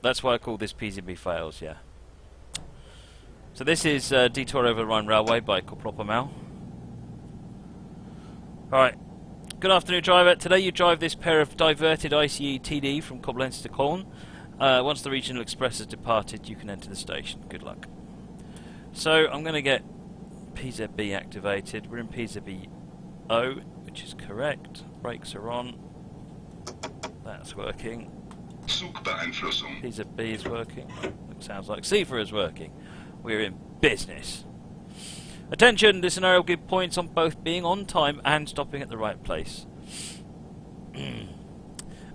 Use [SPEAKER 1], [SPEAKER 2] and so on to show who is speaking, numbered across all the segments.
[SPEAKER 1] That's why I call this PZB fails, yeah. So this is Detour over the Rhine Railway by Corporal Mal. Alright. Good afternoon, driver. Today you drive this pair of diverted ICE TD from Koblenz to Cologne. Once the regional express has departed, you can enter the station. Good luck. So I'm going to get PZB activated. We're in PZB O, which is correct. Brakes are on. That's working. PZB is working. It sounds like CIFA is working. We're in business. Attention, this scenario will give points on both being on time and stopping at the right place.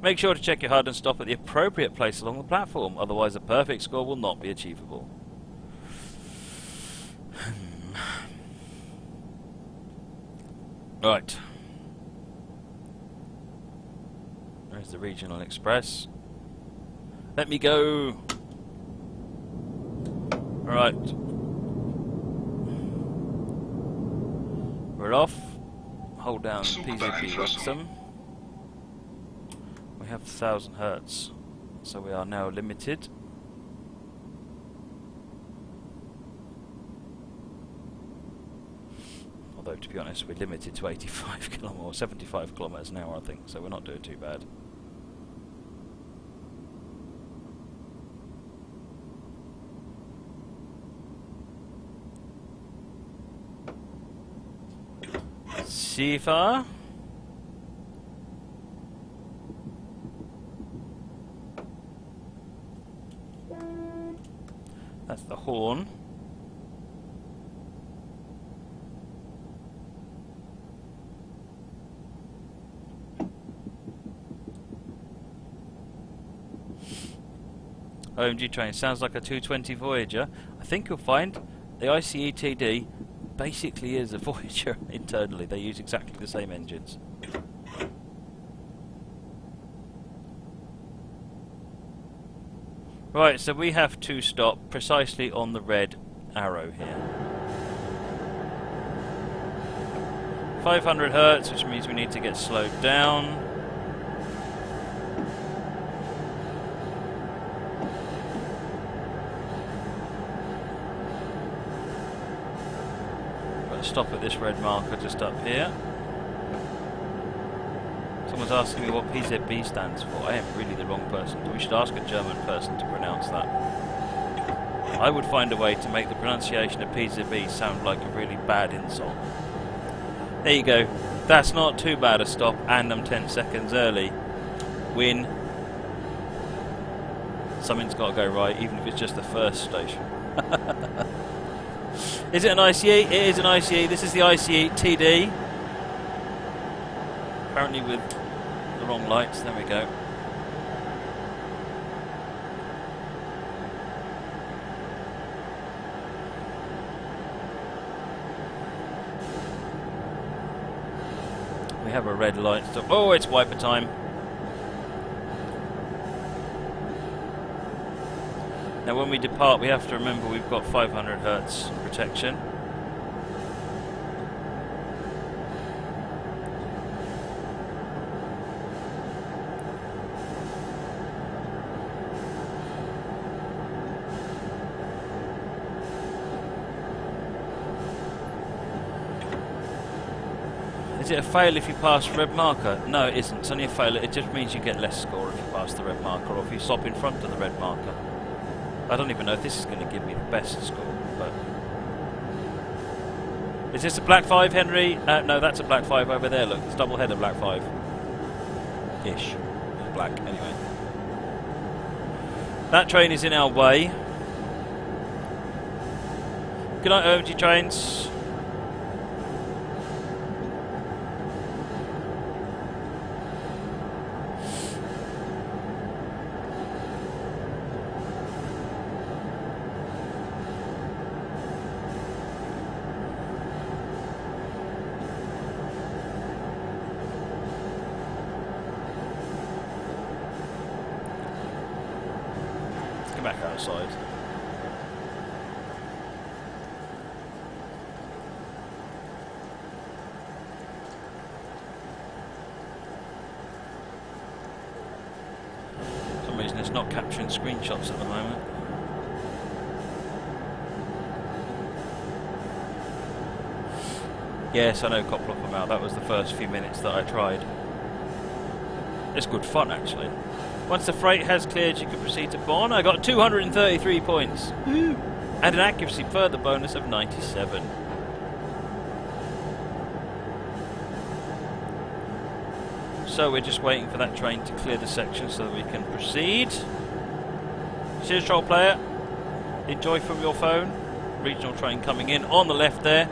[SPEAKER 1] Make sure to check your HUD and stop at the appropriate place along the platform, otherwise a perfect score will not be achievable. Right. There's the regional express. Let me go. Right. We're off. Hold down PZB Wrexham. We have 1000 hertz, so we are now limited. Although, to be honest, we're limited to 85 kilometers or 75 kilometers an hour, I think, so we're not doing too bad. CIFA. That's the horn. OMG train sounds like a 220 Voyager. I think you'll find the ICE TD basically is a Voyager internally. They use exactly the same engines. Right, so we have to stop precisely on the red arrow here. 500 hertz, which means we need to get slowed down. Stop at this red marker just up here. Someone's asking me what PZB stands for. I am really the wrong person. We should ask a German person to pronounce that. I would find a way to make the pronunciation of PZB sound like a really bad insult. There you go. That's not too bad a stop, and I'm 10 seconds early. Win. Something's got to go right, even if it's just the first station. Is it an ICE? It is an ICE. This is the ICE TD. Apparently with the wrong lights. There we go. We have a red light. Oh, it's wiper time. Now when we depart, we have to remember we've got 500 hertz protection. Is it a fail if you pass red marker? No, it isn't. It's only a fail. It just means you get less score if you pass the red marker or if you stop in front of the red marker. I don't even know if this is going to give me the best score, but... Is this a black 5, Henry? No, that's a black 5 over there, look. It's double header black 5. Ish. Black, anyway. That train is in our way. Good night, OMG trains. Back outside. For some reason reason it's not capturing screenshots at the moment. Yes, I know Coplock. That was the first few minutes that I tried. It's good fun, actually. Once the freight has cleared, you can proceed to Bonn. I got 233 points. Woo! And an accuracy further bonus of 97. So we're just waiting for that train to clear the section so that we can proceed. Cheers, troll player. Enjoy from your phone. Regional train coming in on the left there.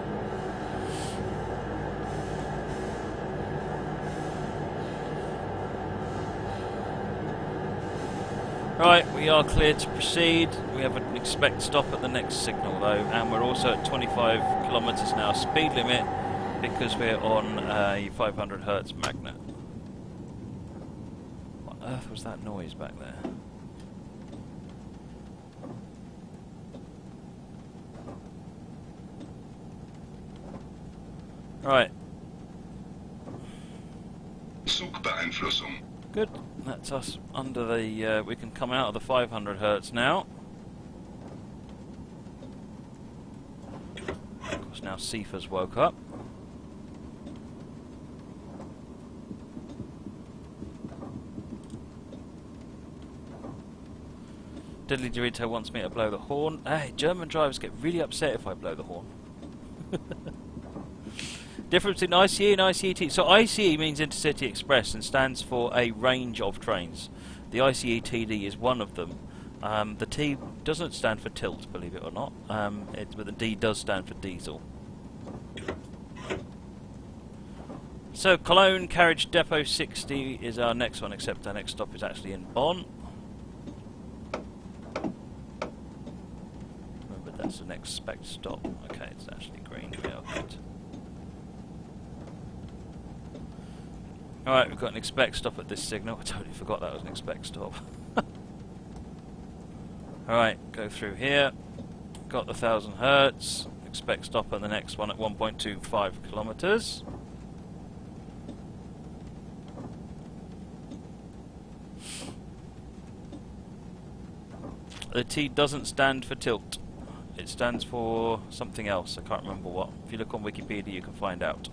[SPEAKER 1] Right, we are cleared to proceed. We have an expect stop at the next signal though, and we're also at 25 kilometres now speed limit because we're on a 500 Hertz magnet. What on earth was that noise back there? Right.
[SPEAKER 2] Zugbeeinflussung.
[SPEAKER 1] Good. That's us under the... we can come out of the 500 Hertz now. Of course, now Sifa's woke up. Diddly Dorito wants me to blow the horn. Hey, German drivers get really upset if I blow the horn. Difference in ICE and ICET. So ICE means Intercity Express and stands for a range of trains. The ICETD is one of them. The T doesn't stand for tilt, believe it or not, but the D does stand for diesel. So Cologne Carriage Depot 60 is our next one, except our next stop is actually in Bonn. Remember, that's the next spec stop. Okay, it's actually green. Yeah, good. Alright, we've got an expect stop at this signal. I totally forgot that was an expect stop. Alright, go through here. Got the 1000 Hertz. Expect stop at the next one at 1.25 kilometers. The T doesn't stand for tilt. It stands for something else. I can't remember what. If you look on Wikipedia, you can find out.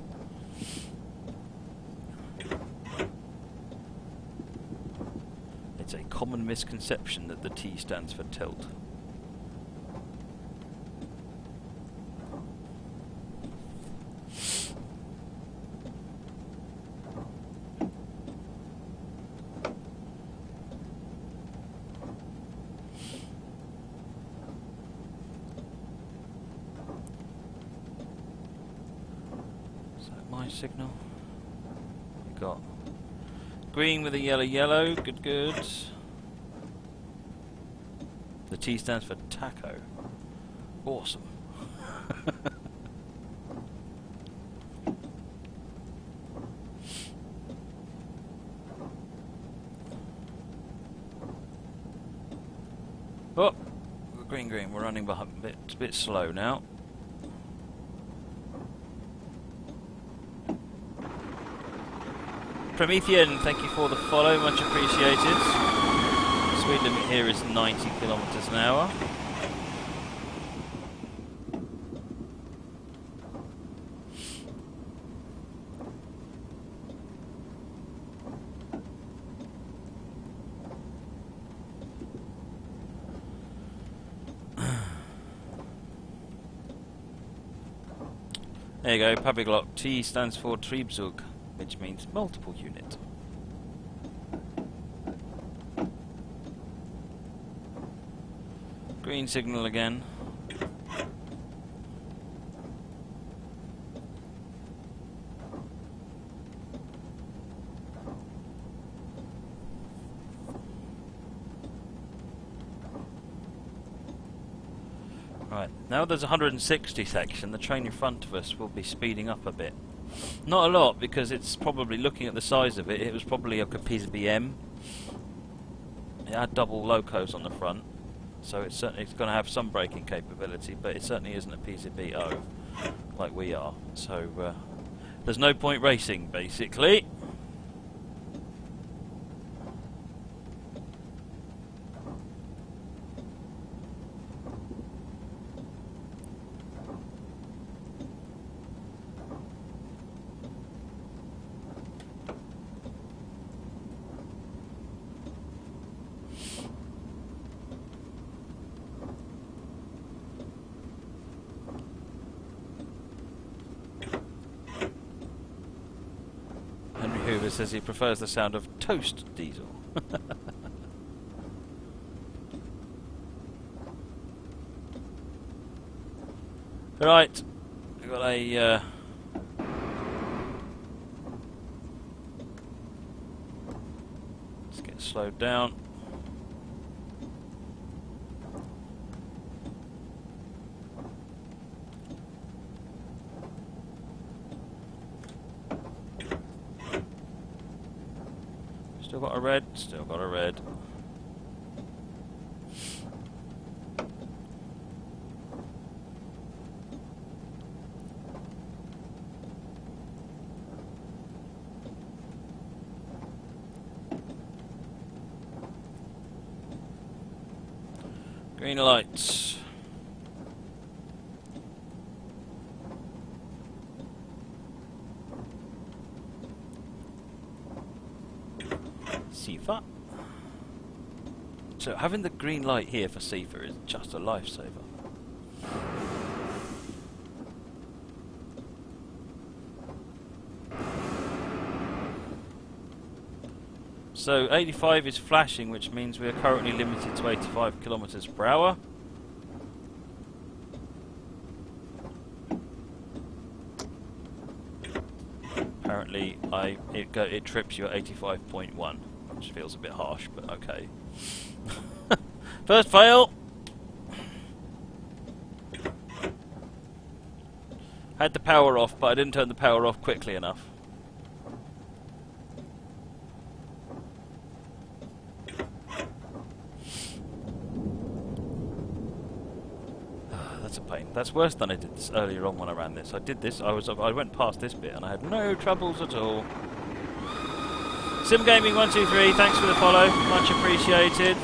[SPEAKER 1] It's a common misconception that the T stands for tilt. Is that my signal? We got green with a yellow yellow, good good. The T stands for taco. Awesome. Oh, green green, we're running behind a bit slow now. Promethean, thank you for the follow, much appreciated. Speed limit here is 90 kilometers an hour. There you go, public lock. T stands for Triebzug, which means multiple unit. Green signal again. Right, now there's a 160 section, the train in front of us will be speeding up a bit. Not a lot, because it's probably, looking at the size of it, it was probably like a PZBM. It had double locos on the front, so it's certainly going to have some braking capability, but it certainly isn't a PZBO like we are. So there's no point racing, basically. says he prefers the sound of toast diesel. Right, we've got a let's get slowed down. Still got a red, still got a red. Green lights. Sifa. So having the green light here for Sifa is just a lifesaver. So 85 is flashing, which means we are currently limited to 85 kilometers per hour. Apparently, it trips you at 85.1, which feels a bit harsh, but okay. First fail. Had the power off, but I didn't turn the power off quickly enough. That's a pain. That's worse than I did this earlier on when I ran this. I did this. I went past this bit and I had no troubles at all. SimGaming123, thanks for the follow. Much appreciated.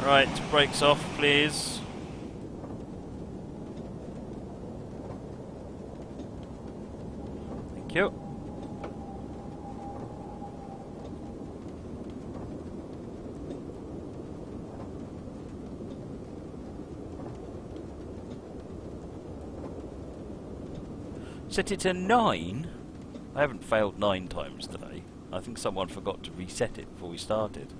[SPEAKER 1] Right, brakes off, please. Thank you. Set it to 9? I haven't failed 9 times today. I think someone forgot to reset it before we started.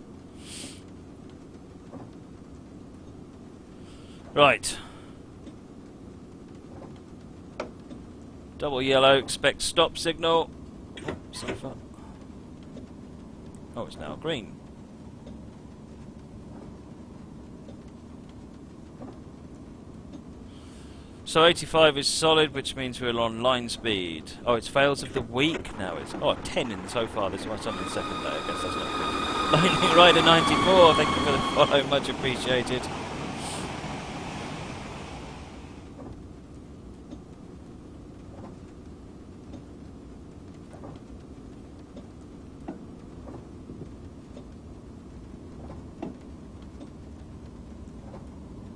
[SPEAKER 1] Right. Double yellow, expect stop signal. Oh, so far. Oh, it's now green. So 85 is solid, which means we're on line speed. Oh, it's fails of the week now. It's 10 in so far. This is only the second day. I guess that's not good. Lightning Rider 94. Thank you for the follow. Much appreciated.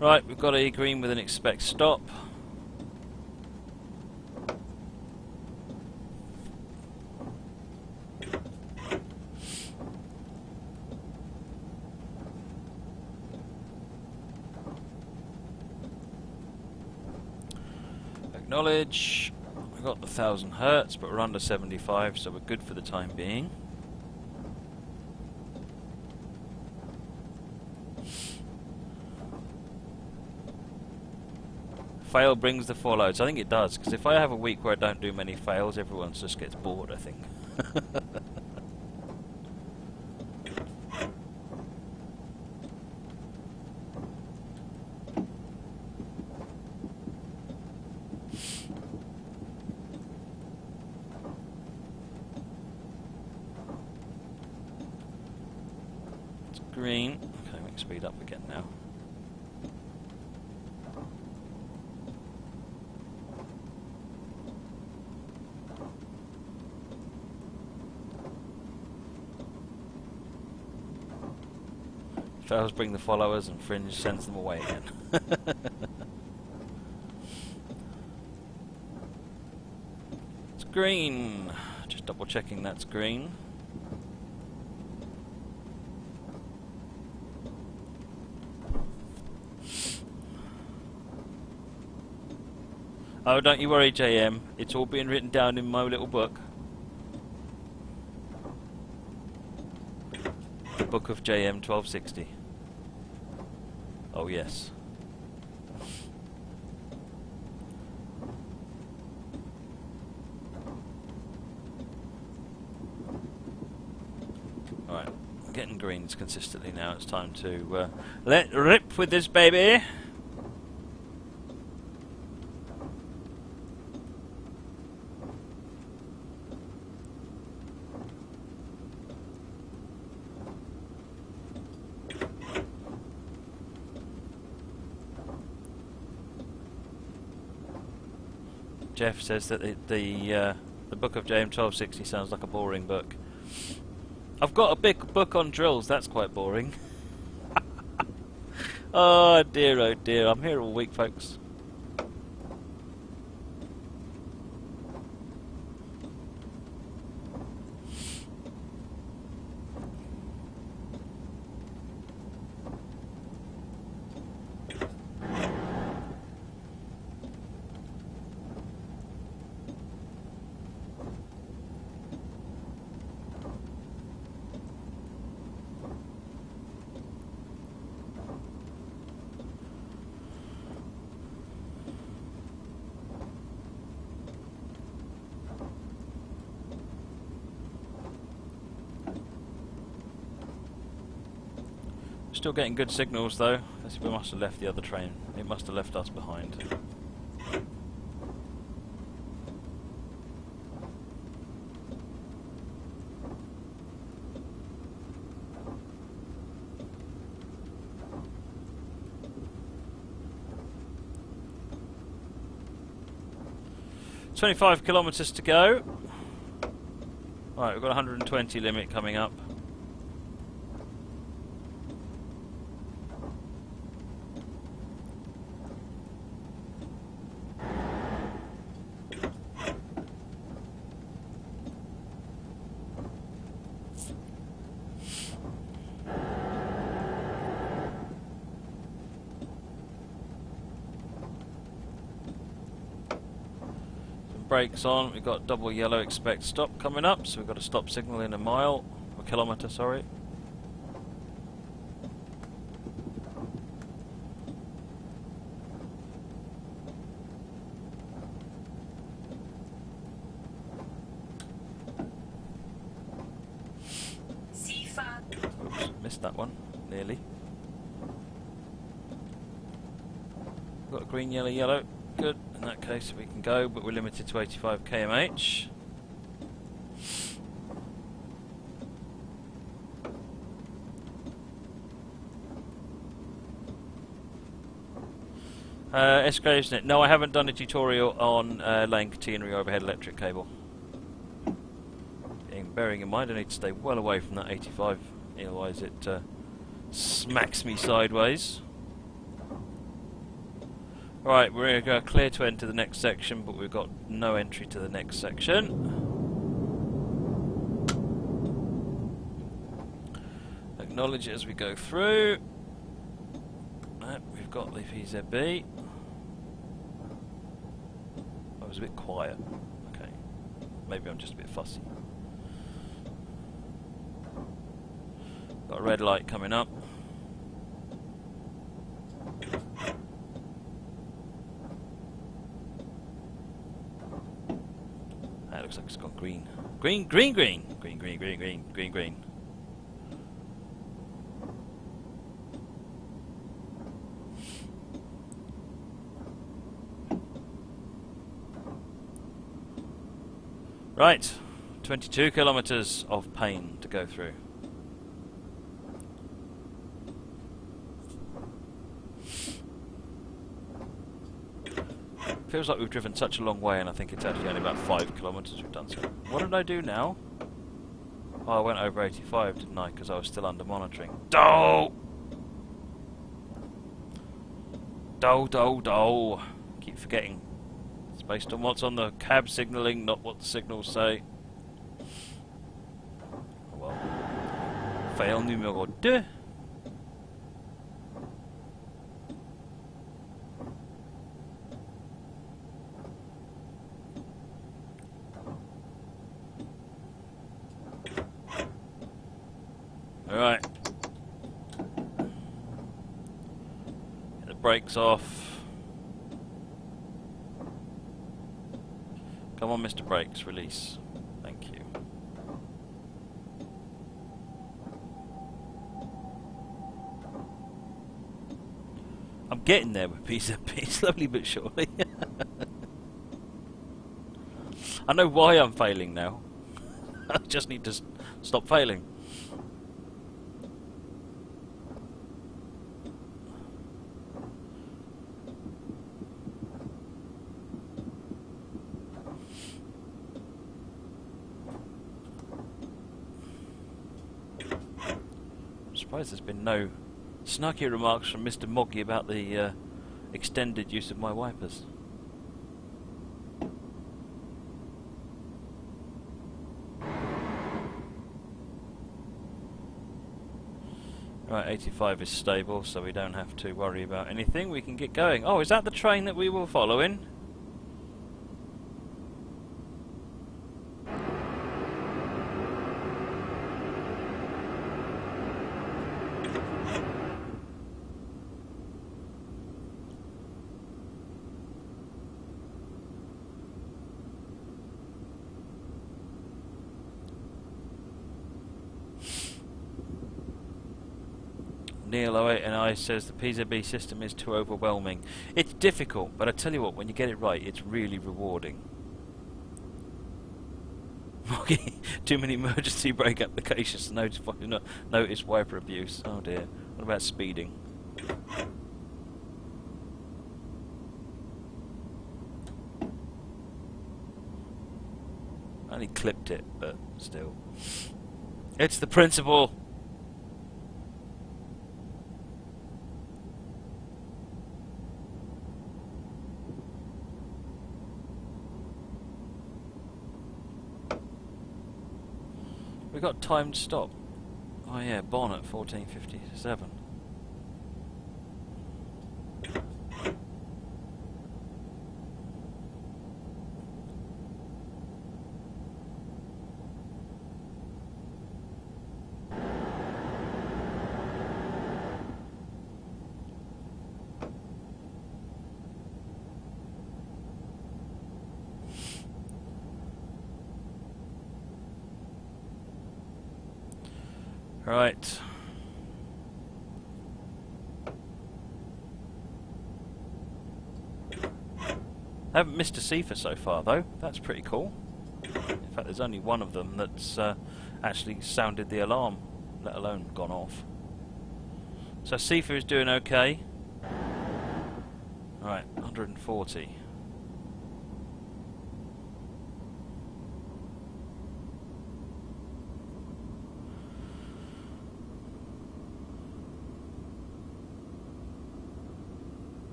[SPEAKER 1] Right, we've got a green with an expect stop. Acknowledge. We got the 1000 hertz, but we're under 75, so we're good for the time being. Fail brings the fallouts. I think it does, because if I have a week where I don't do many fails, everyone just gets bored, I think. It's green. Okay, we can speed up again now. Fails bring the followers and Fringe sends them away again. It's green. Just double checking that's green. Oh, don't you worry, JM. It's all being written down in my little book. Book of JM 1260. Oh yes. Alright, getting greens consistently now. It's time to let rip with this baby. Jeff says that the Book of JM 1260 sounds like a boring book. I've got a big book on drills. That's quite boring. Oh dear, I'm here all week, folks. Still getting good signals though. We must have left the other train. It must have left us behind. "25 kilometres to go." Right, we've got a 120 limit coming up. Brakes on, we've got double yellow expect stop coming up, so we've got a stop signal in a kilometre, sorry. Oops, missed that one, nearly. Got a green, yellow, yellow. Good, in that case we can go, but we're limited to 85 km/h. Excavation. No, I haven't done a tutorial on laying catenary overhead electric cable. Bearing in mind I need to stay well away from that 85, otherwise it smacks me sideways. Right, we're going to go clear to enter the next section, but we've got no entry to the next section. Acknowledge it as we go through. We've got the VZB. I was a bit quiet. Okay, maybe I'm just a bit fussy. Got a red light coming up. That looks like it's gone green. Green, green, green. Green, green, green, green, green, green. Right, 22 kilometres of pain to go through. Feels like we've driven such a long way, and I think it's actually only about 5 kilometres we've done. So, what did I do now? Oh, I went over 85, didn't I? Because I was still under monitoring. Doh! Doh. Keep forgetting. It's based on what's on the cab signalling, not what the signals say. Oh well. Fail numéro 2. Alright, brakes off. Come on, Mr. Brakes, release. Thank you. I'm getting there with PZB, slowly but surely. I know why I'm failing now. I just need to stop failing. I'm surprised there's been no snarky remarks from Mr. Moggy about the extended use of my wipers. Right, 85 is stable, so we don't have to worry about anything. We can get going. Oh, is that the train that we were following? Neil 08 and I says the PZB system is too overwhelming. It's difficult, but I tell you what, when you get it right, it's really rewarding. Too many emergency brake applications to notice wiper abuse. Oh dear. What about speeding? I only clipped it, but still. It's the principle. We got timed stop. Oh yeah, Bonn at 14:57. Right. I haven't missed a Sifa so far, though. That's pretty cool. In fact, there's only one of them that's actually sounded the alarm, let alone gone off. So Sifa is doing okay. Right, 140.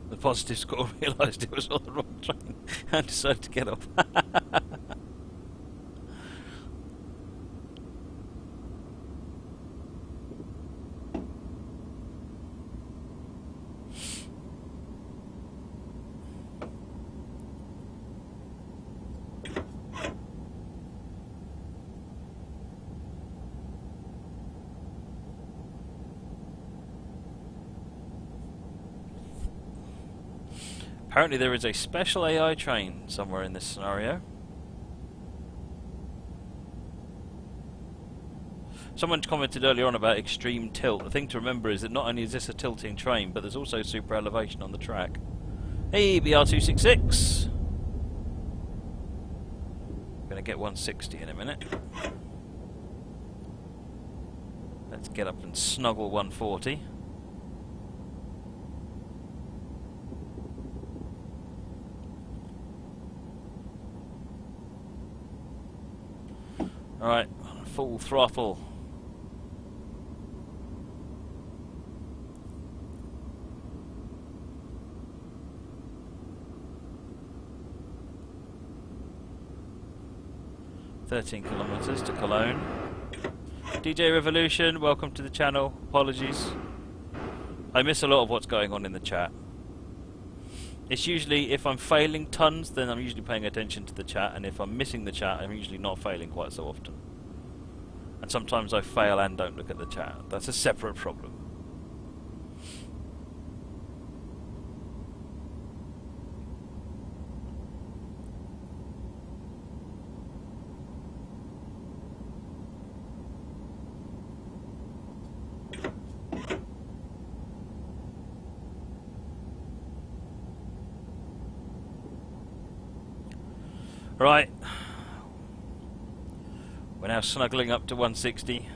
[SPEAKER 1] The positive score realised it was on the wrong train and decided to get off. Apparently there is a special AI train somewhere in this scenario. Someone commented earlier on about extreme tilt. The thing to remember is that not only is this a tilting train, but there's also super elevation on the track. Hey, BR266! Gonna get 160 in a minute. Let's get up and snuggle 140. Alright, full throttle. (13 kilometers to Cologne). DJ Revolution, welcome to the channel. Apologies. I miss a lot of what's going on in the chat. It's usually, if I'm failing tons, then I'm usually paying attention to the chat, and if I'm missing the chat, I'm usually not failing quite so often. And sometimes I fail and don't look at the chat. That's a separate problem. Right, we're now snuggling up to 160.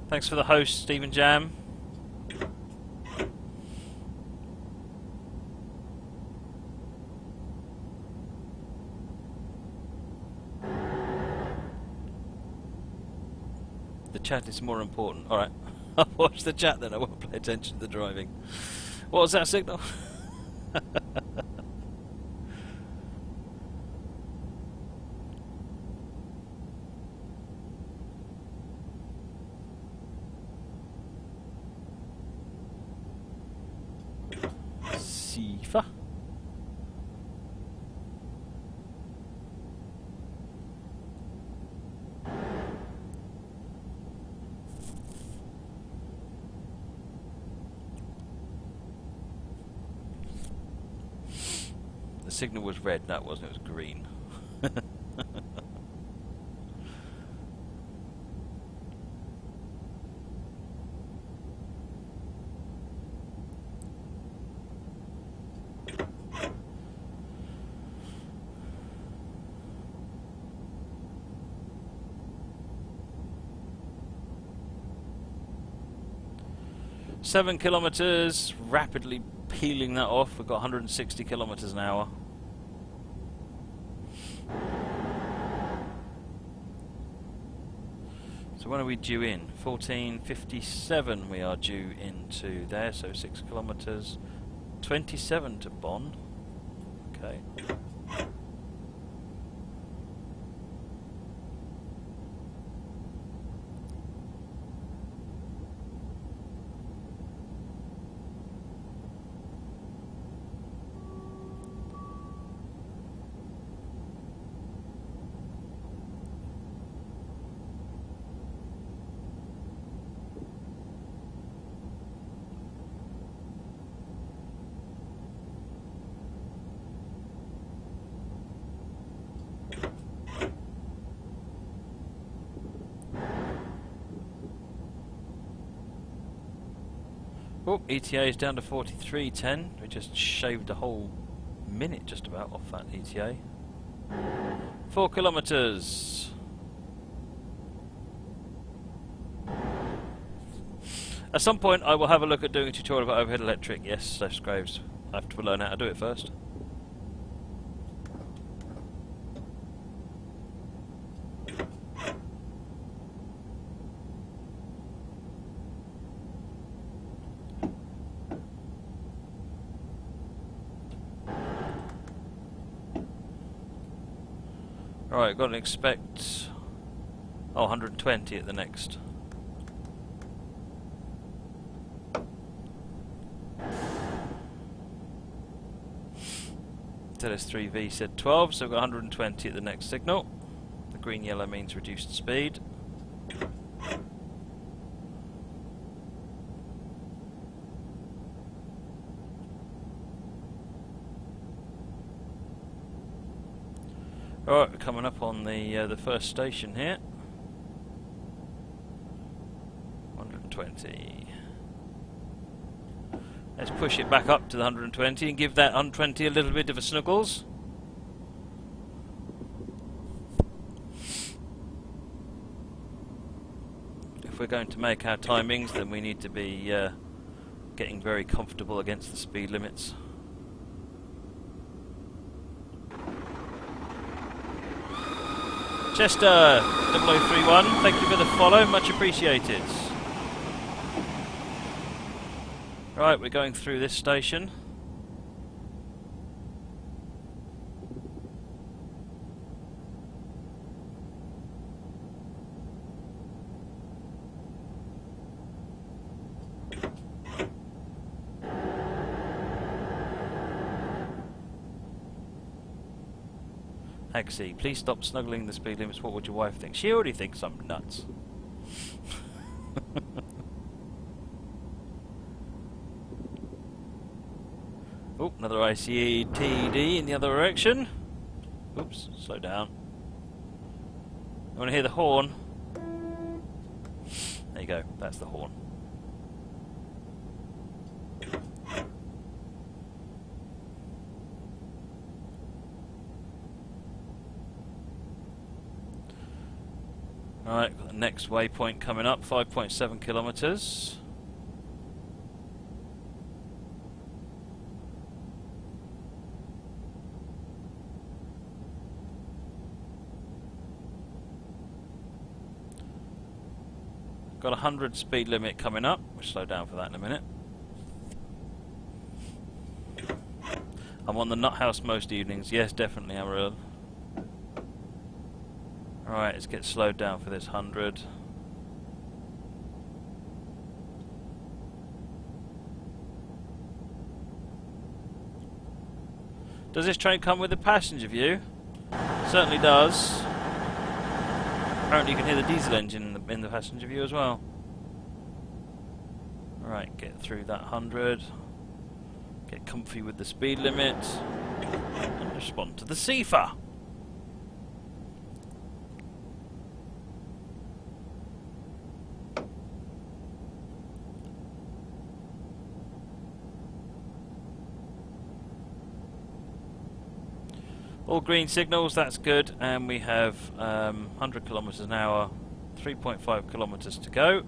[SPEAKER 1] Thanks for the host, Stephen Jam. The chat is more important. Alright, I'll watch the chat then, I won't pay attention to the driving. What was that signal? Sifa. The signal was red, no it wasn't, it was green. Seven kilometers, rapidly peeling that off. We've got 160 kilometers an hour. So when are we due in? 14:57 we are due into there, so 6 kilometers. 27 to Bonn. Okay. Oh, ETA is down to 43:10. We just shaved a whole minute just about off that ETA. 4 kilometers. At some point I will have a look at doing a tutorial about overhead electric. Yes, Steph Graves. I have to learn how to do it first. Alright, got to expect 120 at the next. ZS3V said 12, so we've got 120 at the next signal. The green yellow means reduced speed. Alright, we're coming up on the first station here. 120. Let's push it back up to the 120 and give that 120 a little bit of a snuggles. If we're going to make our timings, then we need to be getting very comfortable against the speed limits. Chester 0031, thank you for the follow, much appreciated. Right, we're going through this station. Haxie, please stop snuggling the speed limits. What would your wife think? She already thinks I'm nuts. Oh, another ICE TD in the other direction. Oops, slow down. You want to hear the horn? There you go, that's the horn. Alright, got the next waypoint coming up, 5.7 kilometres. Got a 100 speed limit coming up. We'll slow down for that in a minute. I'm on the nut house most evenings. Yes, definitely, Amaryl. Alright, let's get slowed down for this 100. Does this train come with a passenger view? Certainly does. Apparently you can hear the diesel engine in the passenger view as well. Alright, get through that 100. Get comfy with the speed limit. And respond to the CFA. All green signals, that's good, and we have 100 kilometres an hour, 3.5 kilometres to go.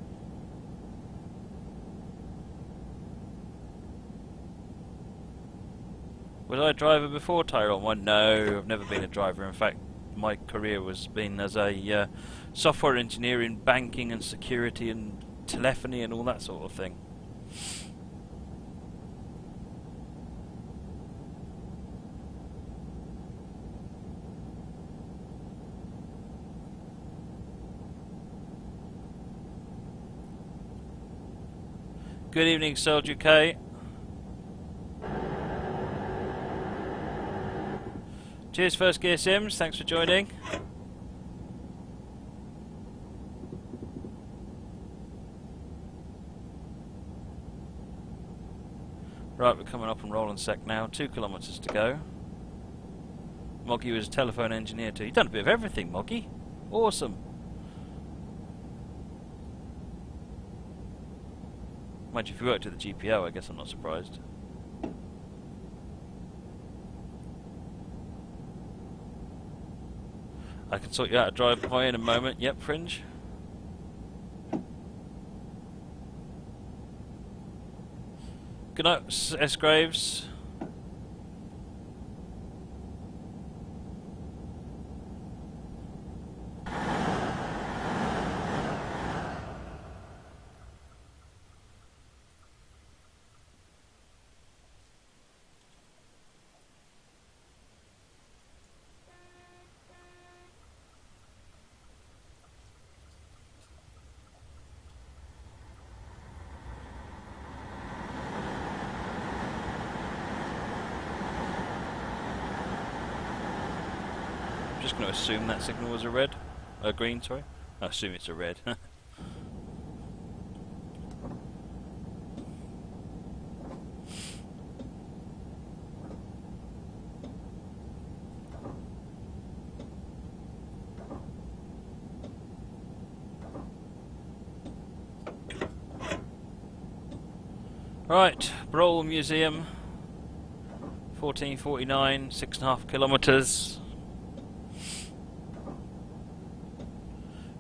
[SPEAKER 1] Was I a driver before Tyrone? Well, no, I've never been a driver. In fact, my career was been as a software engineer in banking and security and telephony and all that sort of thing. Good evening, Soldier K. Cheers, First Gear Sims. Thanks for joining. Right, we're coming up on Roll and Sec now. 2 kilometres to go. Moggy was a telephone engineer too. You've done a bit of everything, Moggy. Awesome. Mind you, if you worked at the GPO, I guess I'm not surprised. I can sort you out a drive-by in a moment. Yep, Fringe. Good night, S. Graves. Just going to assume that signal was a green, sorry. I assume it's a red. Right, Broll Museum, 1449, 6.5 kilometres.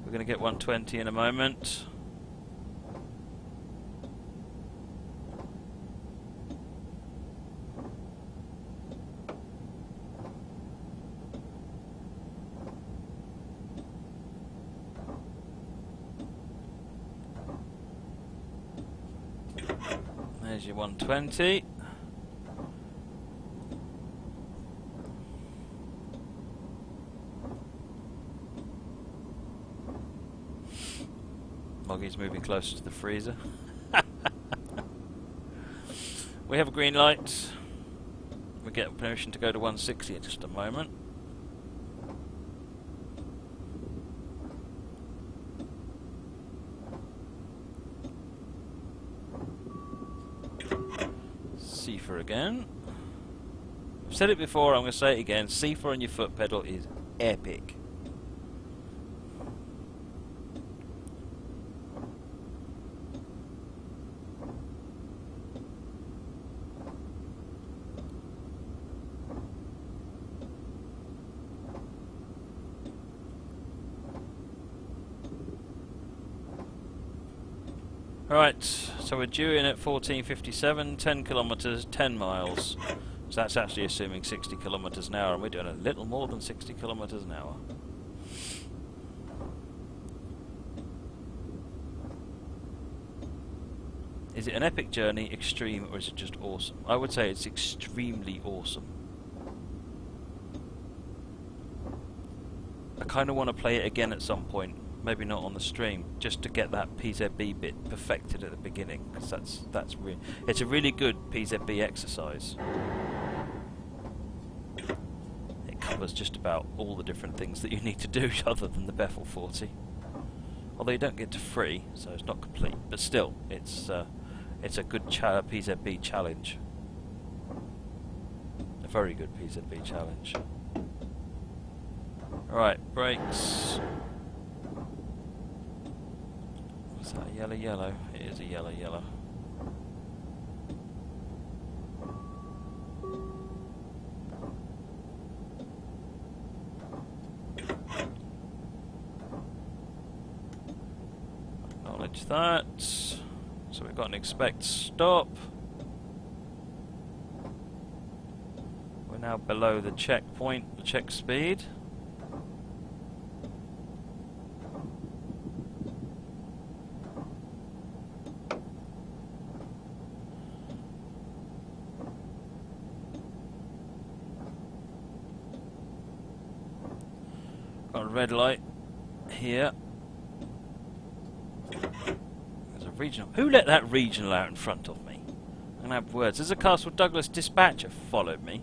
[SPEAKER 1] We're going to get 120 in a moment. your 120. Moggy's moving closer to the freezer. We have a green light. We get permission to go to 160 in just a moment. Seafer again. I've said it before, I'm going to say it again. Seafer on your foot pedal is epic. Right, so we're due in at 14:57, 10 kilometres, 10 miles. So that's actually assuming 60 kilometres an hour, and we're doing a little more than 60 kilometres an hour. Is it an epic journey, extreme, or is it just awesome? I would say it's extremely awesome. I kind of want to play it again at some point. Maybe not on the stream, just to get that PZB bit perfected at the beginning, because it's a really good PZB exercise. It covers just about all the different things that you need to do other than the Bethel 40. Although you don't get to free, so it's not complete, but still, it's a good PZB challenge. A very good PZB challenge. Alright, brakes. Is that a yellow yellow? It is a yellow yellow. Acknowledge that. So we've got an expect stop. We're now below the checkpoint, the check speed. Got a red light here. There's a regional. Who let that regional out in front of me? I'm gonna have words. There's a Castle Douglas dispatcher followed me.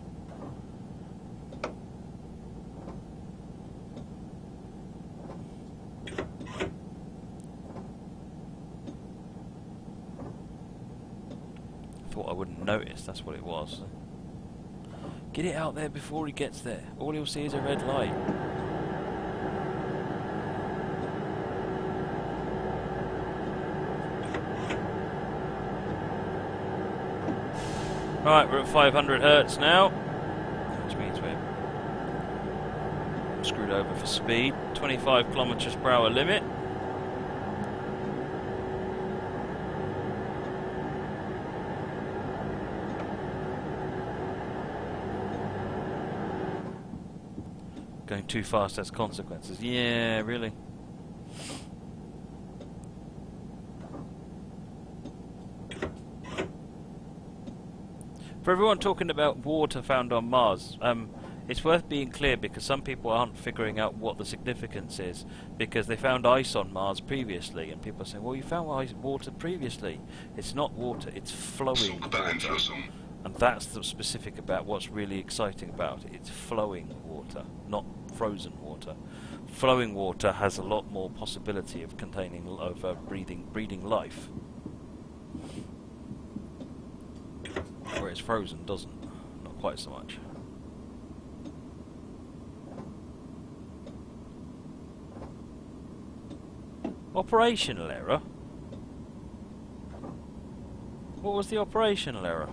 [SPEAKER 1] Thought I wouldn't notice. That's what it was. Get it out there before he gets there. All he'll see is a red light. Right, we're at 500 hertz now, which means we're screwed over for speed. 25 kilometers per hour limit. Going too fast has consequences. Yeah, really. For everyone talking about water found on Mars, it's worth being clear because some people aren't figuring out what the significance is, because they found ice on Mars previously, and people are saying, well, you found water previously. It's not water, it's flowing water. And that's the specific about what's really exciting about it. It's flowing water, not frozen water. Flowing water has a lot more possibility of breeding life. Whereas frozen doesn't. Not quite so much. Operational error? What was the operational error?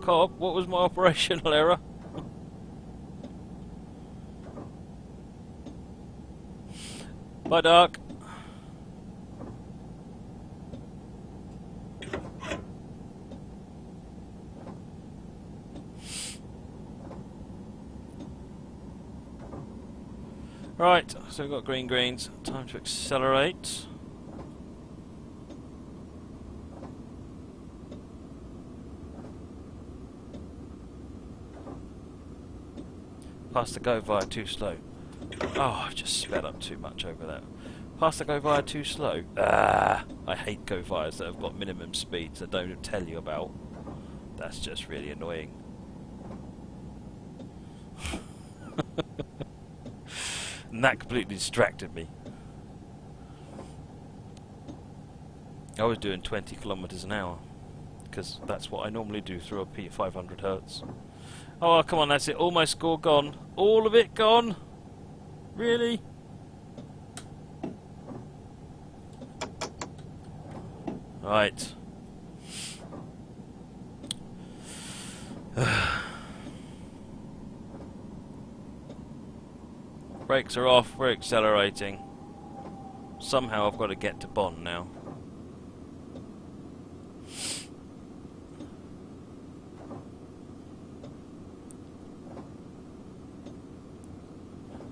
[SPEAKER 1] Cobb, what was my operational error? Bye, Dark. Right, so we've got greens. Time to accelerate. Past the go via too slow. Oh, I've just sped up too much over there. Past the go via too slow. Ah, I hate go vias that have got minimum speeds that don't tell you about. That's just really annoying. And that completely distracted me. I was doing 20 kilometers an hour because that's what I normally do through a P500 hertz. Oh, come on, that's it. All my score gone. All of it gone? Really? Right. Brakes are off, we're accelerating. Somehow I've got to get to Bonn now.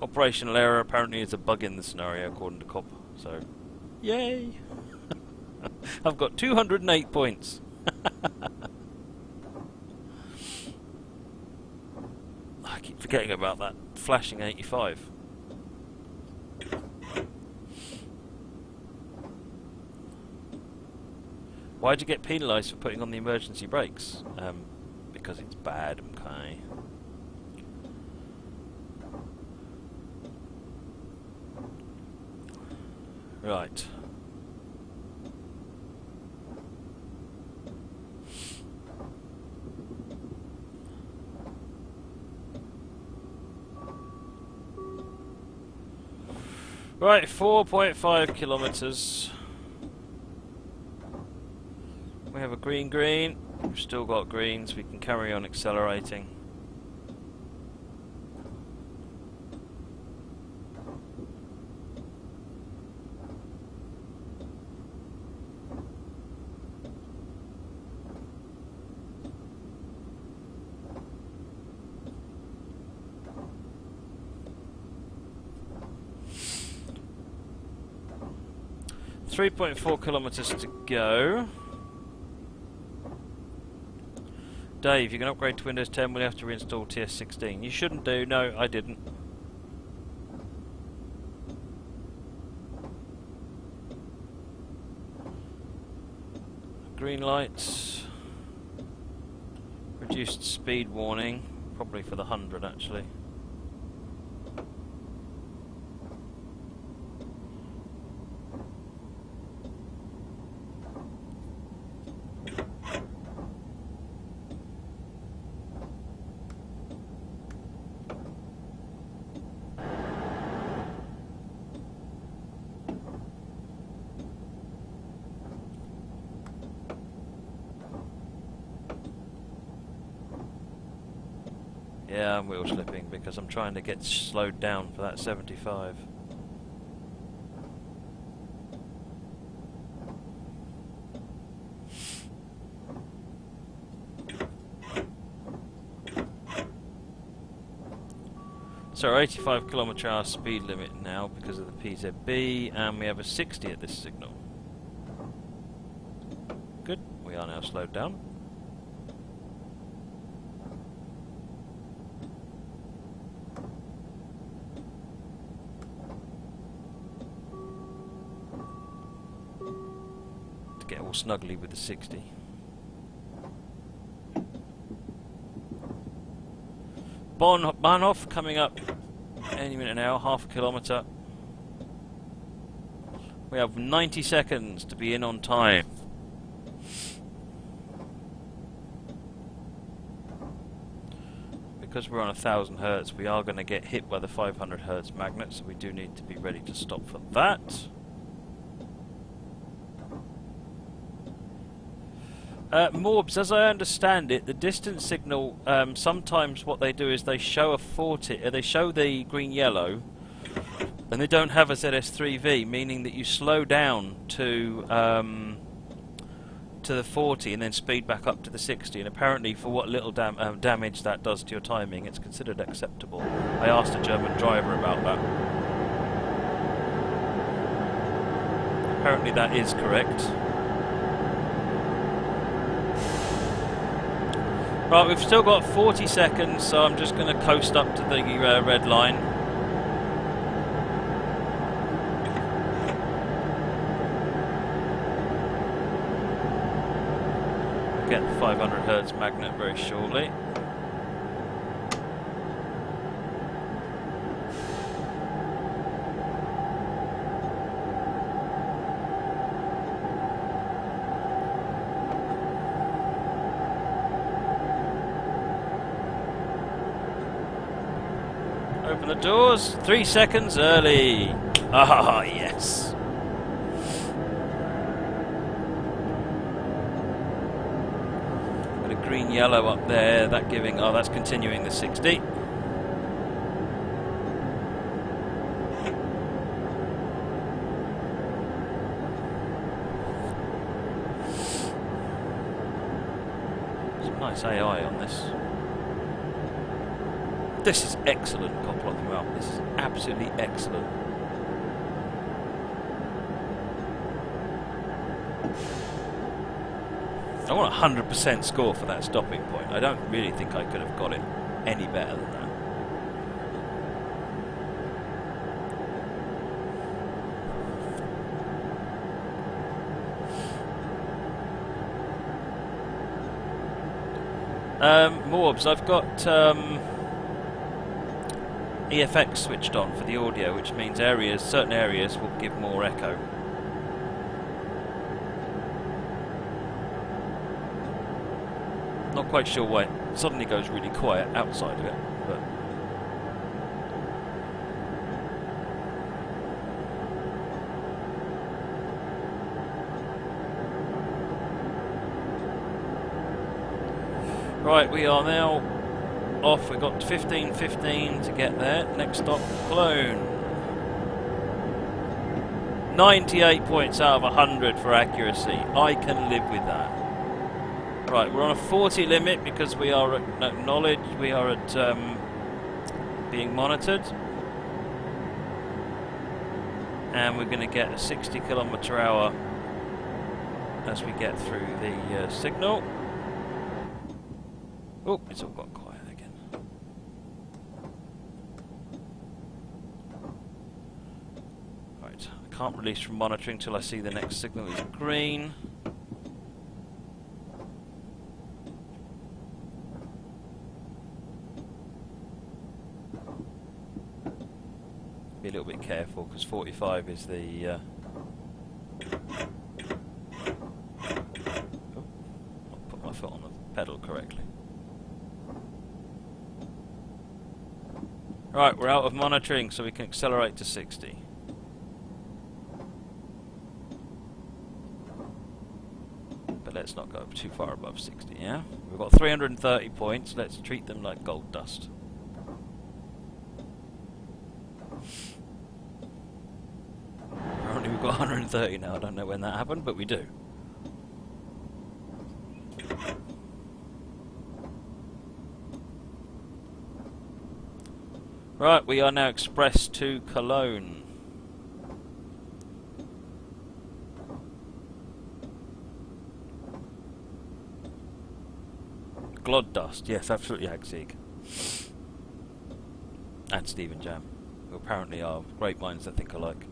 [SPEAKER 1] Operational error apparently is a bug in the scenario according to COP, so yay! I've got 208 points. I keep forgetting about that flashing 85. Why'd you get penalised for putting on the emergency brakes? Because it's bad, okay. Right. Right, 4.5 kilometres. We have a green. We've still got greens. We can carry on accelerating. .4 kilometres to go. Dave, you can upgrade to Windows 10, we'll have to reinstall TS16. You shouldn't do. No, I didn't. Green lights. Reduced speed warning. Probably for the 100 actually. Yeah, I'm wheel slipping because I'm trying to get slowed down for that 75. So our 85 km/h speed limit now because of the PZB, and we have a 60 at this signal. Good, we are now slowed down. To get all snuggly with the 60. Bahnhof coming up any minute now, half a kilometre. We have 90 seconds to be in on time. Because we're on 1000 Hertz, we are going to get hit by the 500 Hertz magnet, so we do need to be ready to stop for that. Morbs, as I understand it, the distance signal, sometimes what they do is they show a 40, they show the green-yellow, and they don't have a ZS3V, meaning that you slow down to the 40 and then speed back up to the 60, and apparently for what little damage that does to your timing, it's considered acceptable. I asked a German driver about that. Apparently that is correct. Right, we've still got 40 seconds, so I'm just going to coast up to the red line. Get the 500 hertz magnet very shortly. Open the doors. 3 seconds early. Ah, yes. Got a green yellow up there. That giving. Oh, that's continuing the 60. Some nice AI on this. This is excellent, Coplock Mount. This is absolutely excellent. I want a 100% score for that stopping point. I don't really think I could have got it any better than that. Morbs, I've got EFX switched on for the audio, which means certain areas will give more echo. Not quite sure why it suddenly goes really quiet outside of it, but right, we are now off. We've got 15:15 to get there. Next stop, Cologne. 98 points out of 100 for accuracy. I can live with that. Right, we're on a 40 limit because we are acknowledged. We are at being monitored, and we're going to get a 60 km/h as we get through the signal. Oh, it's all got quiet again. Right, I can't release from monitoring till I see the next signal is green. Be a little bit careful because 45 is the. Oh, I'll put my foot on the pedal correctly. Right, we're out of monitoring, so we can accelerate to 60. But let's not go too far above 60, yeah? We've got 330 points, let's treat them like gold dust. Apparently we've got 130 now, I don't know when that happened, but we do. Right, we are now express to Cologne. Glod dust, yes, absolutely, Hagseek. And Stephen Jam, who apparently are great minds that think alike.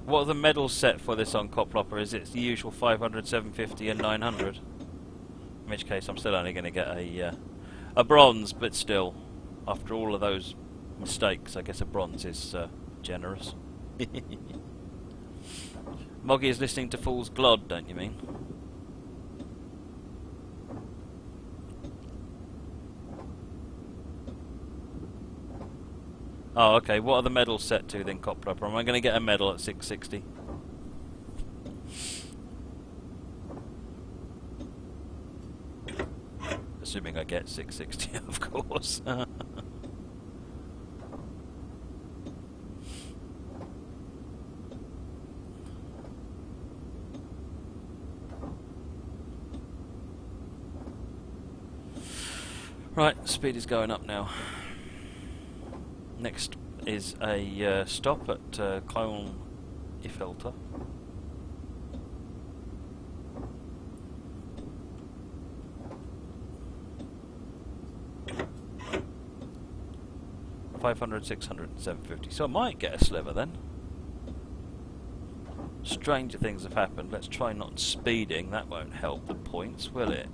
[SPEAKER 1] What are the medals set for this on Koplopper? Is it the usual 500, 750 and 900? In which case I'm still only going to get a bronze, but still, after all of those mistakes, I guess a bronze is generous. Moggy is listening to Fool's Glod, don't you mean? Oh, okay. What are the medals set to then, Coploper? Am I going to get a medal at 660? Assuming I get 660, of course. Right, speed is going up now. Next is a stop at Cologne Koblenz. 500, 600, and 750. So I might get a sliver then. Stranger things have happened. Let's try not speeding. That won't help the points, will it?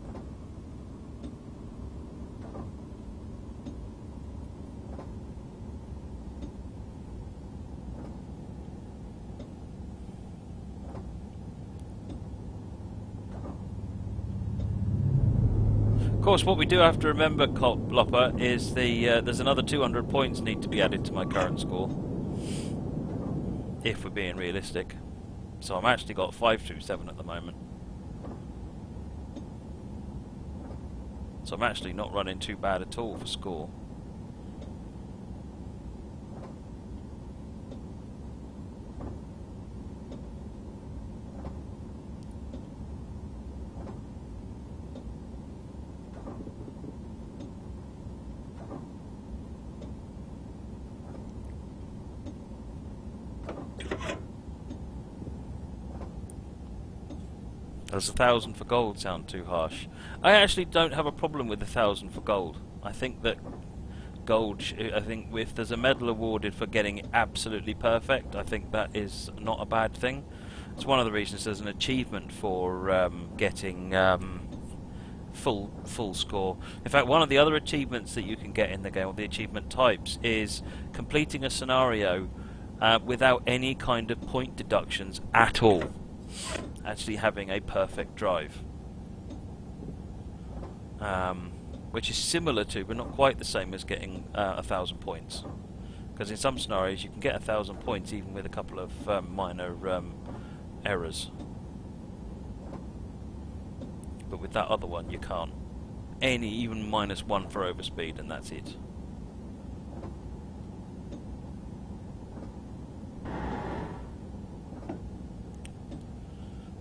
[SPEAKER 1] Of course, what we do have to remember, Lopper, is there's another 200 points need to be added to my current score, if we're being realistic. So I'm actually got 527 at the moment. So I'm actually not running too bad at all for score. Does 1,000 for gold sound too harsh? I actually don't have a problem with 1,000 for gold. I think that gold, I think if there's a medal awarded for getting it absolutely perfect, I think that is not a bad thing. It's one of the reasons there's an achievement for getting full score. In fact, one of the other achievements that you can get in the game, or the achievement types, is completing a scenario without any kind of point deductions at all. Actually having a perfect drive, which is similar to, but not quite the same as getting 1,000 points. Because in some scenarios you can get 1,000 points even with a couple of minor errors. But with that other one you can't. Even -1 for overspeed, and that's it.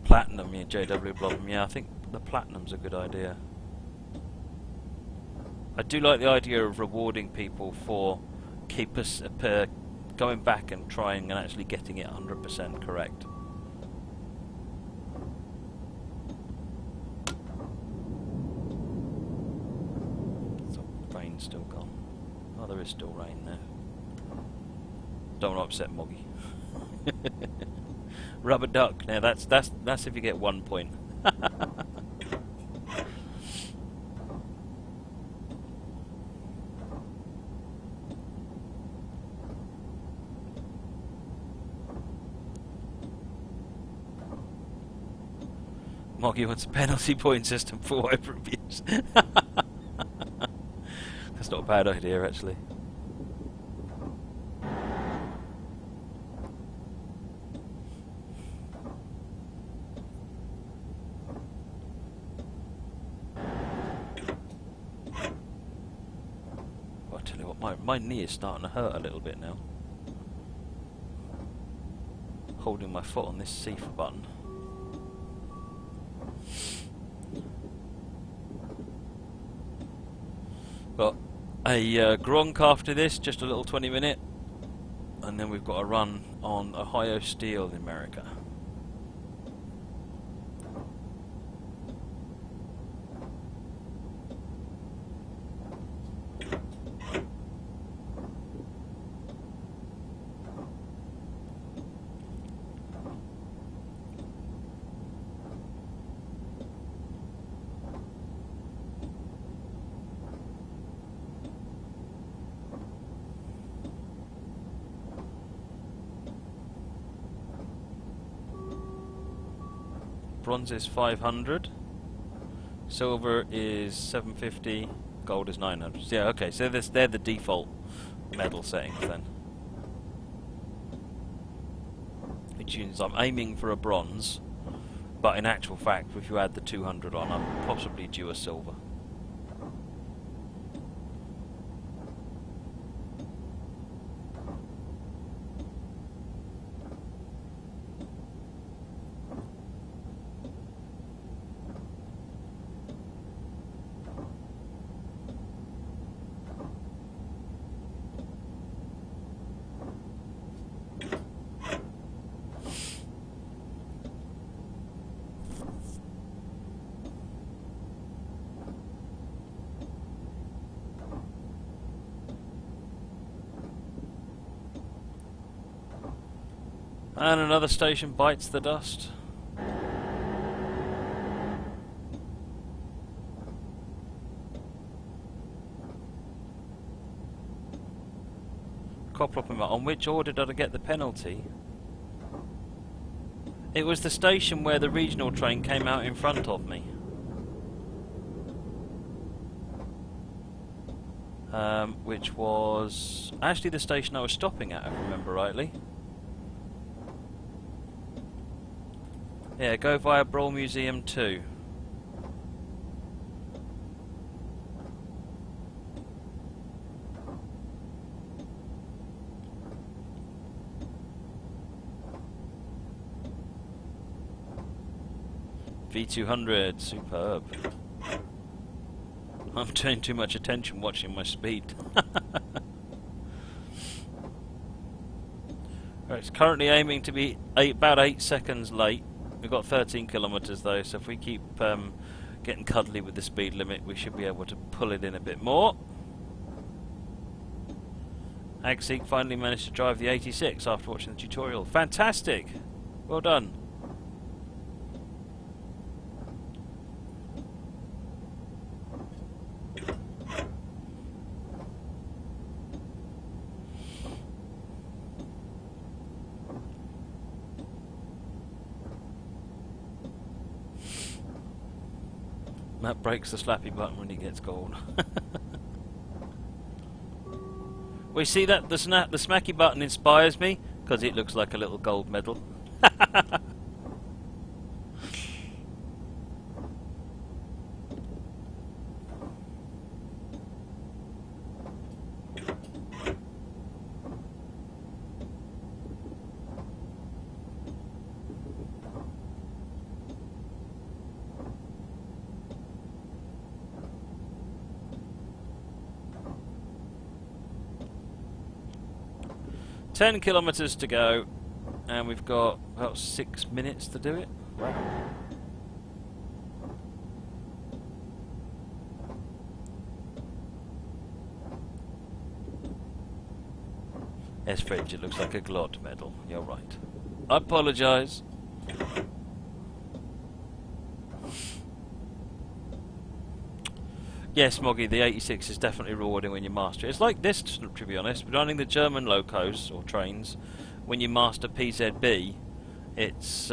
[SPEAKER 1] Platinum, yeah, JW Blobham, yeah, I think the Platinum's a good idea. I do like the idea of rewarding people for going back and trying and actually getting it 100% correct. So, rain's still gone. Oh, there is still rain there. Don't want to upset Moggy. Rubber duck. Now that's if you get 1 point. Moggy wants a penalty point system for wiper abuse. That's not a bad idea, actually. My knee is starting to hurt a little bit now. Holding my foot on this C button. Got a Gronk after this, just a little 20-minute, and then we've got a run on Ohio Steel in America. Bronze is 500, silver is 750, gold is 900. Yeah, okay, so they're the default medal settings then. Which means I'm aiming for a bronze, but in actual fact, if you add the 200 on, I'm possibly due a silver. And another station bites the dust. On which order did I get the penalty? It was the station where the regional train came out in front of me. Which was actually the station I was stopping at, if I remember rightly. Yeah, go via Brawl Museum 2. V200, superb. I'm paying too much attention watching my speed. Right, it's currently aiming to be about 8 seconds late. We've got 13 kilometres though, so if we keep getting cuddly with the speed limit, we should be able to pull it in a bit more. Agseek finally managed to drive the 86 after watching the tutorial. Fantastic! Well done. Matt breaks the slappy button when he gets gold. We see that the smacky button inspires me because it looks like a little gold medal. 10 kilometres to go, and we've got about 6 minutes to do it. Yes, Fridge, it looks like a Glot medal. You're right. I apologise. Yes, Moggy, the 86 is definitely rewarding when you master it. It's like this, to be honest. Running the German locos, or trains, when you master PZB, it's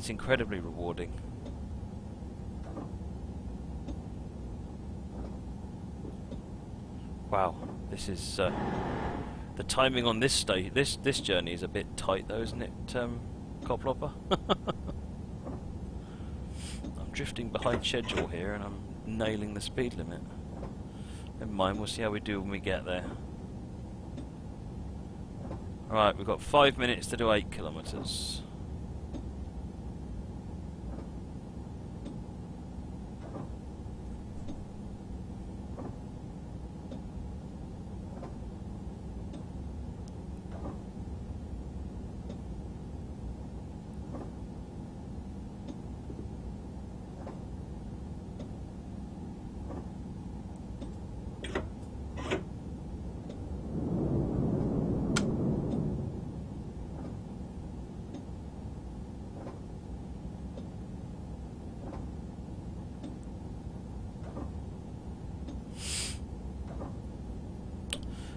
[SPEAKER 1] incredibly rewarding. Wow, this is... the timing on this journey is a bit tight though, isn't it, Coplopper? I'm drifting behind schedule here and I'm nailing the speed limit. Never mind, we'll see how we do when we get there. Alright, we've got 5 minutes to do 8 kilometres.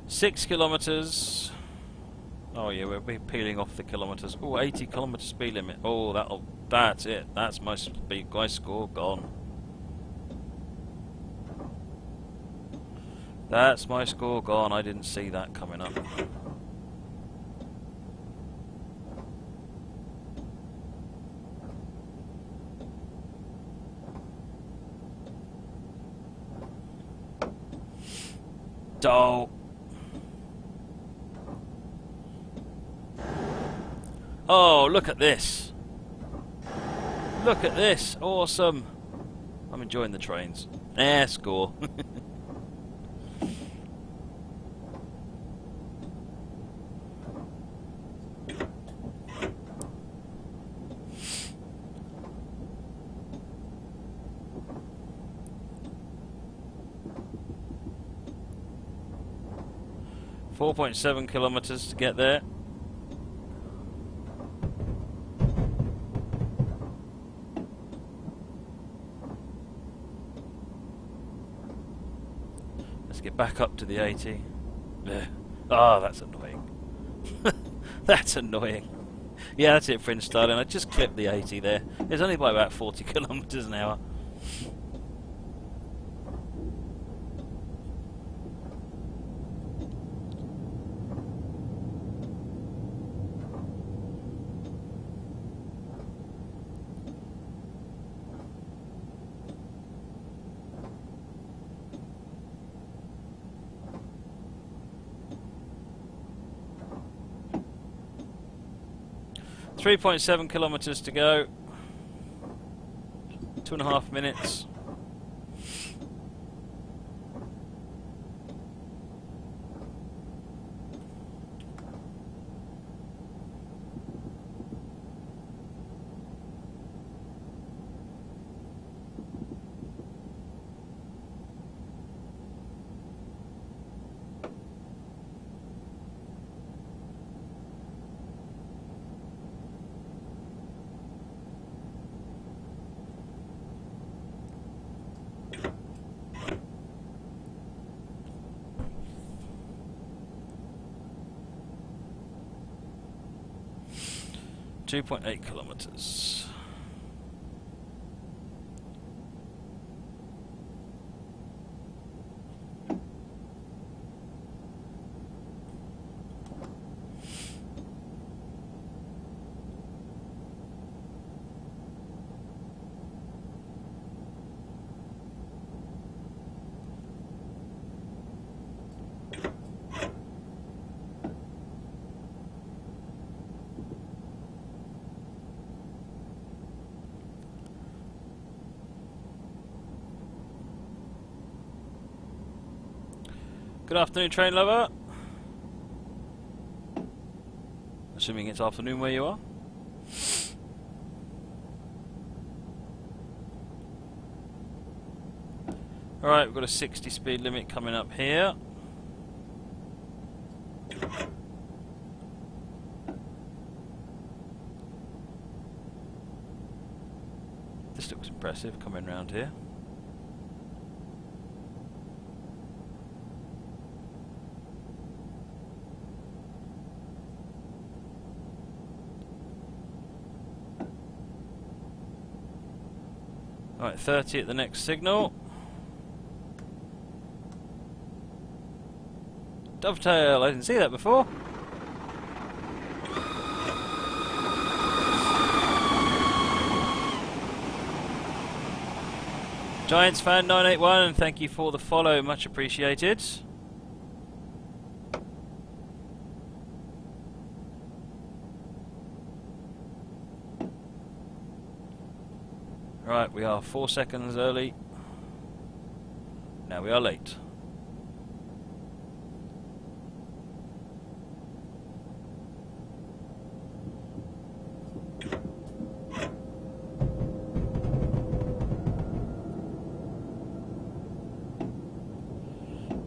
[SPEAKER 1] Six kilometres. Oh yeah, we'll be peeling off the kilometres. Oh, 80 kilometre speed limit. Oh, that's it. That's my score gone. That's my score gone. I didn't see that coming up. Oh. Oh, look at this. Look at this. Awesome. I'm enjoying the trains. Score. .7 kilometres to get there. get back up to the 80. Ugh. Oh, that's annoying. That's annoying. Yeah, that's it, Fringe Styling. I just clipped the 80 there. It's only by about 40 kilometres an hour. .7 kilometres to go. 2.5 minutes. .8 kilometres. Good afternoon, train lover. Assuming it's afternoon where you are. Alright, we've got a 60 speed limit coming up here. This looks impressive coming round here. Alright, 30 at the next signal. Dovetail, I didn't see that before. Giants fan 981, and thank you for the follow, much appreciated. Right, we are 4 seconds early. Now we are late.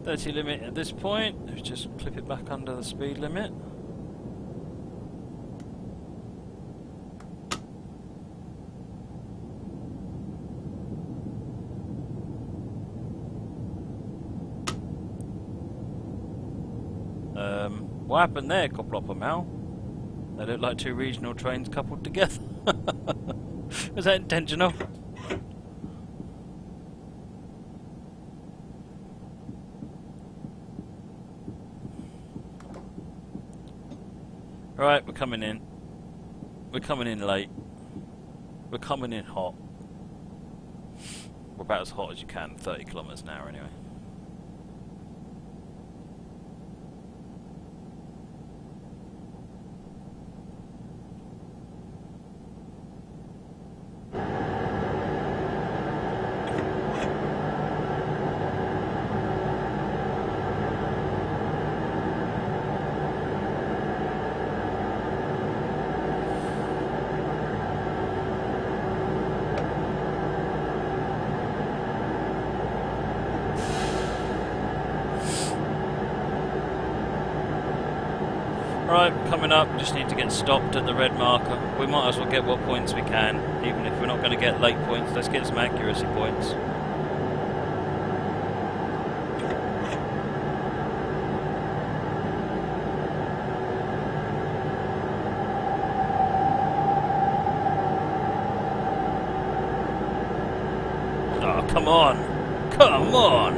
[SPEAKER 1] .30 limit at this point. Let's just clip it back under the speed limit. What happened there, Coplopper Mal? They look like two regional trains coupled together. Was that intentional? Right, we're coming in. We're coming in late. We're coming in hot. We're about as hot as you can, 30 kilometers an hour anyway. Right, coming up, just need to get stopped at the red marker. We might as well get what points we can, even if we're not going to get late points. Let's get some accuracy points. Come on! Come on!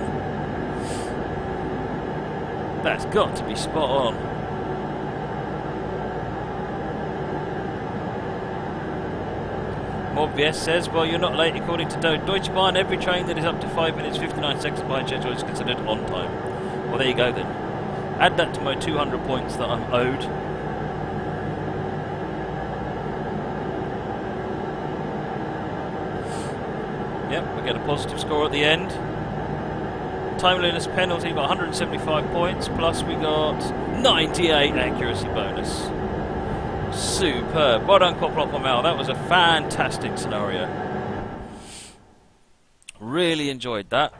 [SPEAKER 1] That's got to be spot on. Obvious says, well, you're not late. According to Deutsche Bahn, every train that is up to 5 minutes 59 seconds behind schedule is considered on time. Well, there you go then. Add that to my 200 points that I'm owed. Yep, we get a positive score at the end. Timeliness penalty, got 175 points, plus we got 98 accuracy bonus. Superb. Well done, Koplopomel. That was a fantastic scenario. Really enjoyed that.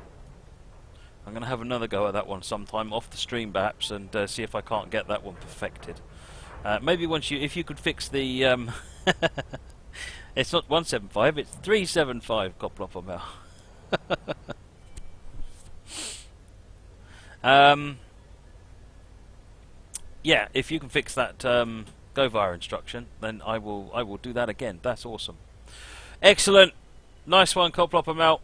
[SPEAKER 1] I'm going to have another go at that one sometime off the stream, perhaps, and see if I can't get that one perfected. Maybe once if you could fix the. It's not 175, it's 375, Koplopomel. Yeah, if you can fix that. Go via instruction, then I will do that again. That's awesome. Excellent. Nice one, Koplopomel.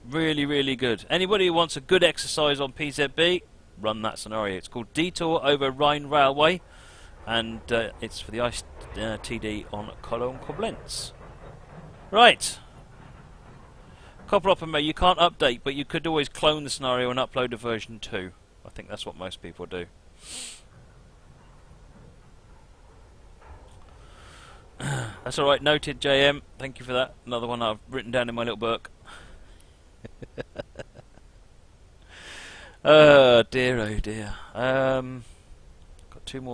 [SPEAKER 1] Really, really good. Anybody who wants a good exercise on PZB, run that scenario. It's called Detour over Rhine Railway, and it's for the ICE TD on Cologne Koblenz. Right. Koplopomel, you can't update, but you could always clone the scenario and upload a version 2. I think that's what most people do. That's alright, noted, JM. Thank you for that. Another one I've written down in my little book. Oh dear, oh dear. Got 2 more.